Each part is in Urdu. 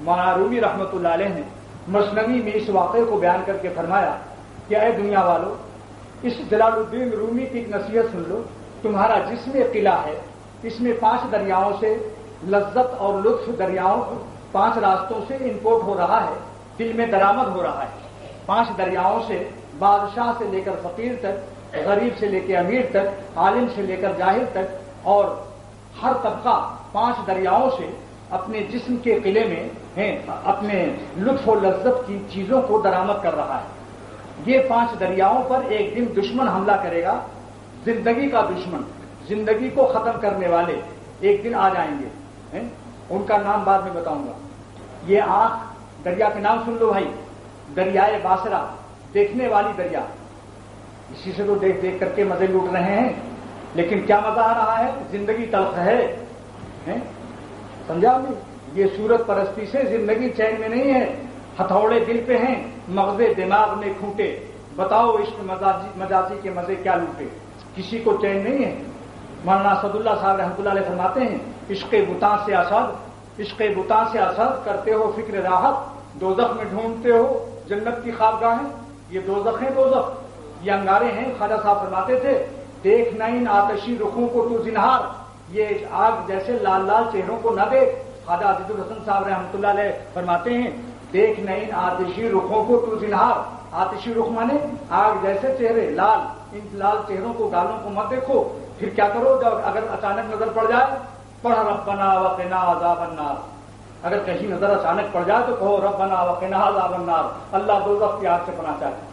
مولانا رومی رحمۃ اللہ علیہ نے مثنوی میں اس واقعے کو بیان کر کے فرمایا کہ اے دنیا والو، اس جلال الدین رومی کی ایک نصیحت سن لو، تمہارا جسم ایک قلعہ ہے، اس میں 5 دریاؤں سے لذت اور لطف دریاؤں 5 راستوں سے انپورٹ ہو رہا ہے، دل میں درآمد ہو رہا ہے۔ 5 دریاؤں سے بادشاہ سے لے کر فقیر تک، غریب سے لے کے امیر تک، عالم سے لے کر جاہل تک، اور ہر طبقہ 5 دریاؤں سے اپنے جسم کے قلعے میں اپنے لطف و لذت کی چیزوں کو درآمد کر رہا ہے۔ یہ 5 دریاؤں پر ایک دن دشمن حملہ کرے گا، زندگی کا دشمن، زندگی کو ختم کرنے والے ایک دن آ جائیں گے، ان کا نام بعد میں بتاؤں گا۔ یہ آنکھ دریا کے نام سن لو بھائی، دریائے باسرا، دیکھنے والی دریا، اسی سے تو دیکھ دیکھ کر کے مزے لوٹ رہے ہیں، لیکن کیا مزہ آ رہا ہے؟ زندگی تلخ ہے، سمجھا نہیں؟ یہ صورت پرستی سے زندگی چین میں نہیں ہے، ہتھوڑے دل پہ ہیں، مغزے دماغ میں کھوٹے، بتاؤ عشق مجازی کے مزے کیا لوٹے، کسی کو چین نہیں ہے۔ مولانا اسد اللہ صاحب رحمۃ اللہ علیہ فرماتے ہیں، عشق بتاں سے اسد کرتے ہو فکر راحت، دوزخ میں ڈھونڈتے ہو جنت کی خوابگاہیں، یہ دوزخ ہیں، دوزخ یہ انگارے ہیں۔ خواجہ صاحب فرماتے تھے، دیکھنا ان آتشی رخوں کو تو زنہار، یہ آگ جیسے لال لال چہروں کو نہ دیکھ۔ خواجہ عزیز الحسن صاحب رحمۃ اللہ علیہ فرماتے ہیں، دیکھنا ان آتشی رخوں کو تو زنہار، آتشی رخ مانے آگ جیسے چہرے، لال، ان لال چہروں کو، گالوں کو مت دیکھو۔ پھر کیا کرو جب اگر اچانک نظر پڑ جائے؟ پڑھ ربنا وقنا عذاب النار، اگر کہیں نظر اچانک پڑ جائے تو کہو ربنا وقنا عذاب النار، اللہ دوزخ کی آگ سے پناہ چاہے۔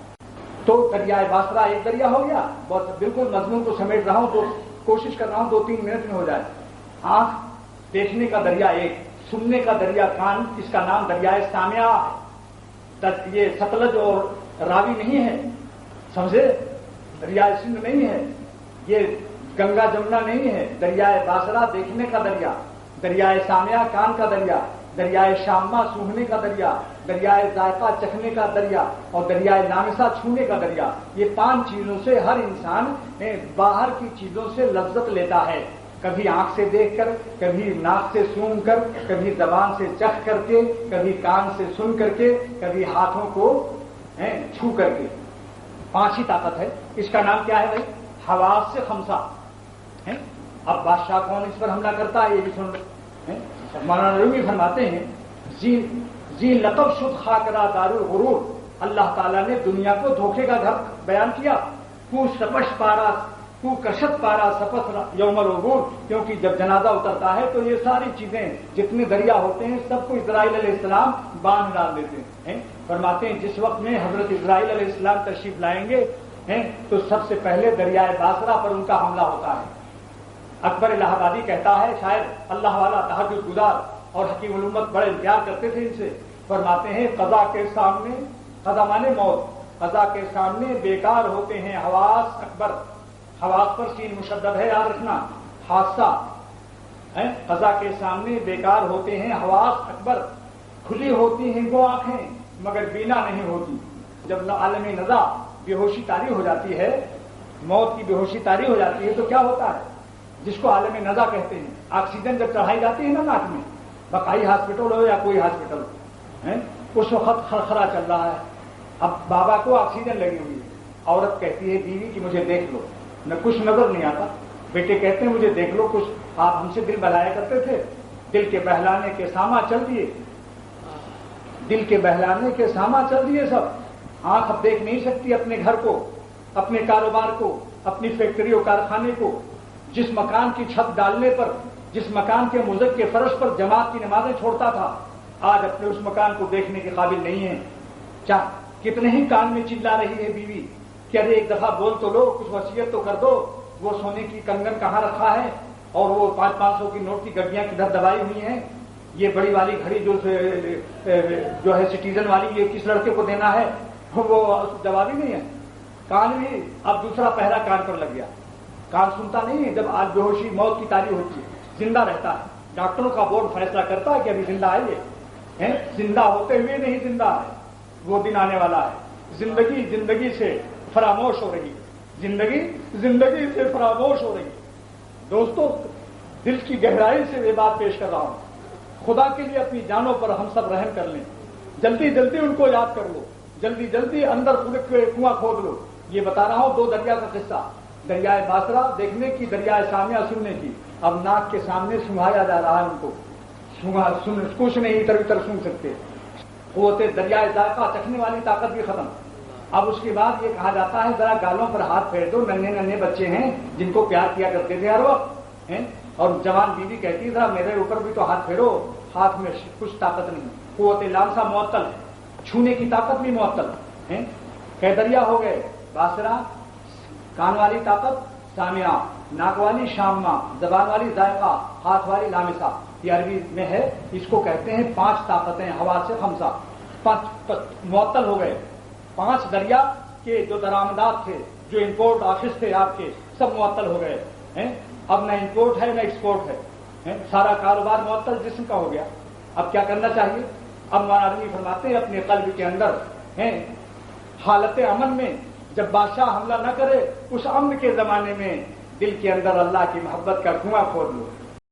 تو دریائے باسرا ایک دریا ہو گیا، بس بالکل مضمون کو سمیٹ رہا ہوں تو کوشش کر رہا ہوں 2-3 منٹ میں ہو جائے۔ آنکھ دیکھنے کا دریا ایک، سننے کا دریا کان، اس کا نام دریائے سامعہ ہے۔ یہ ستلج اور راوی نہیں ہے، سمجھے؟ دریائے سندھ نہیں ہے، یہ گنگا جمنا نہیں ہے، دریائے باسرا دیکھنے کا دریا، دریائے سامعہ کان کا دریا، دریائے شامہ سونگھنے کا دریا، دریائے ذائقہ چکھنے کا دریا، اور دریائے لامسہ چھونے کا دریا۔ یہ 5 چیزوں سے ہر انسان باہر کی چیزوں سے لذت لیتا ہے، کبھی آنکھ سے دیکھ کر، کبھی ناک سے سونگھ کر، کبھی زبان سے چکھ کر کے، کبھی کان سے سن کر کے، کبھی ہاتھوں کو چھو کر کے۔ 5 ہی طاقت ہے۔ اس کا نام کیا ہے بھائی؟ حواس سے خمسہ۔ اب بادشاہ کون اس پر حملہ کرتا ہے یہ بھی سن لو۔ مولانا رومی فرماتے ہیں، زی لقب شد خاکرا دار الغرور، اللہ تعالیٰ نے دنیا کو دھوکے کا گھر بیان کیا۔ کو سپش پارا کو کشت پارا سپس یوم العبور، کیونکہ جب جنازہ اترتا ہے تو یہ ساری چیزیں جتنے دریا ہوتے ہیں سب کو اسرائیل علیہ السلام باندھ ڈال دیتے ہیں۔ فرماتے ہیں جس وقت میں حضرت اسرائیل علیہ السلام تشریف لائیں گے تو سب سے پہلے دریائے باسرا پر ان کا حملہ ہوتا ہے۔ اکبر الہ آبادی کہتا ہے، شاید اللہ والا تہجد گزار اور حکیم الامت بڑے پیار کرتے تھے ان سے، فرماتے ہیں قضا کے سامنے، قضا مانے موت، قضا کے سامنے بیکار ہوتے ہیں حواس اکبر، حواس پر سین مشدد ہے یاد رکھنا، حادثہ، قضا کے سامنے بیکار ہوتے ہیں حواس اکبر، کھلی ہوتی ہیں وہ آنکھیں مگر بینا نہیں ہوتی۔ جب عالم نزا بے ہوشی طاری ہو جاتی ہے، موت کی بے ہوشی طاری ہو جاتی ہے تو کیا ہوتا ہے؟ جس کو عالم نزا کہتے ہیں، آکسیجن جب چڑھائی جاتی ہے نا ناک میں، بقائی ہاسپٹل ہو یا کوئی ہاسپٹل ہو، اس وقت خرخرا چل رہا ہے، اب بابا کو آکسیجن لگی ہوئی ہے، عورت کہتی ہے بیوی کہ مجھے دیکھ لو، نہ کچھ نظر نہیں آتا، بیٹے کہتے ہیں مجھے دیکھ لو کچھ، آپ ہم سے دل بہلایا کرتے تھے، دل کے بہلانے کے ساما چل دیے، دل کے بہلانے کے ساما چل دیے سب۔ آنکھ اب دیکھ نہیں سکتی اپنے گھر کو، اپنے کاروبار کو، اپنی فیکٹری اور کارخانے کو۔ جس مکان کی چھت ڈالنے پر، جس مکان کے مزد کے فرش پر جماعت کی نمازیں چھوڑتا تھا، آج اپنے اس مکان کو دیکھنے کے قابل نہیں ہے۔ کتنے ہی کان میں چلا رہی ہے بیوی کہ ارے ایک دفعہ بول تو لو، کچھ وصیت تو کر دو، وہ سونے کی کنگن کہاں رکھا ہے، اور وہ 500 کی نوٹ کی گڈیاں کدھر دبائی ہوئی ہیں، یہ بڑی والی گھڑی جو ہے سٹیزن والی، یہ کس لڑکے کو دینا ہے، وہ جواب ہی نہیں ہے۔ کان بھی اب دوسرا پہرا کان پر لگ گیا، کان سنتا نہیں ہے، جب آج بے ہوشی موت کی تاری ہوتی ہے، زندہ رہتا ہے، ڈاکٹروں کا بورڈ فیصلہ کرتا ہے کہ ابھی زندہ ہے، زندہ ہوتے ہوئے نہیں زندہ ہے، وہ دن آنے والا ہے۔ زندگی سے فراموش ہو رہی ہے، زندگی سے فراموش ہو رہی ہے۔ دوستو، دل کی گہرائی سے یہ بات پیش کر رہا ہوں، خدا کے لیے اپنی جانوں پر ہم سب رحم کر لیں، جلدی جلدی ان کو یاد کر لو، جلدی جلدی اندر کنواں کھود لو۔ یہ بتا رہا ہوں 2 دریا کا قصہ، دریائے باسرا دیکھنے کی، دریائے سامیہ سننے کی۔ اب ناک کے سامنے سنگھایا جا رہا ہے ان کو، کچھ نہیں ادھر ادھر سن سکتے۔ قوت دریائے ذائقہ چکھنے والی طاقت بھی ختم۔ اب اس کے بعد یہ کہا جاتا ہے ذرا گالوں پر ہاتھ پھیر دو، ننھے ننھے بچے ہیں جن کو پیار کیا کرتے تھے ہر وقت ہیں، اور جوان بیوی کہتی ہے ذرا میرے اوپر بھی تو ہاتھ پھیرو، ہاتھ میں کچھ طاقت نہیں۔ قوت لامسا معطل ہے، چھونے کی طاقت بھی معطل ہے۔ کہ دریا ہو گئے باسرا، کان والی طاقت سامعہ، ناک والی شامہ، زبان والی ذائقہ، ہاتھ والی لامسا۔ یہ عربی میں ہے، اس کو کہتے ہیں 5 طاقتیں، ہوا سے خمسہ، 5 معطل ہو گئے۔ 5 دریا کے جو درآمدات تھے، جو امپورٹ آفس تھے آپ کے، سب معطل ہو گئے ہیں۔ اب نہ امپورٹ ہے نہ ایکسپورٹ ہے، سارا کاروبار معطل جسم کا ہو گیا۔ اب کیا کرنا چاہیے؟ اب مولانا آدمی فرماتے ہیں اپنے قلب کے اندر ہیں، حالت امن میں جب بادشاہ حملہ نہ کرے، اس امن کے زمانے میں دل کے اندر اللہ کی محبت کا کنواں کھود لو۔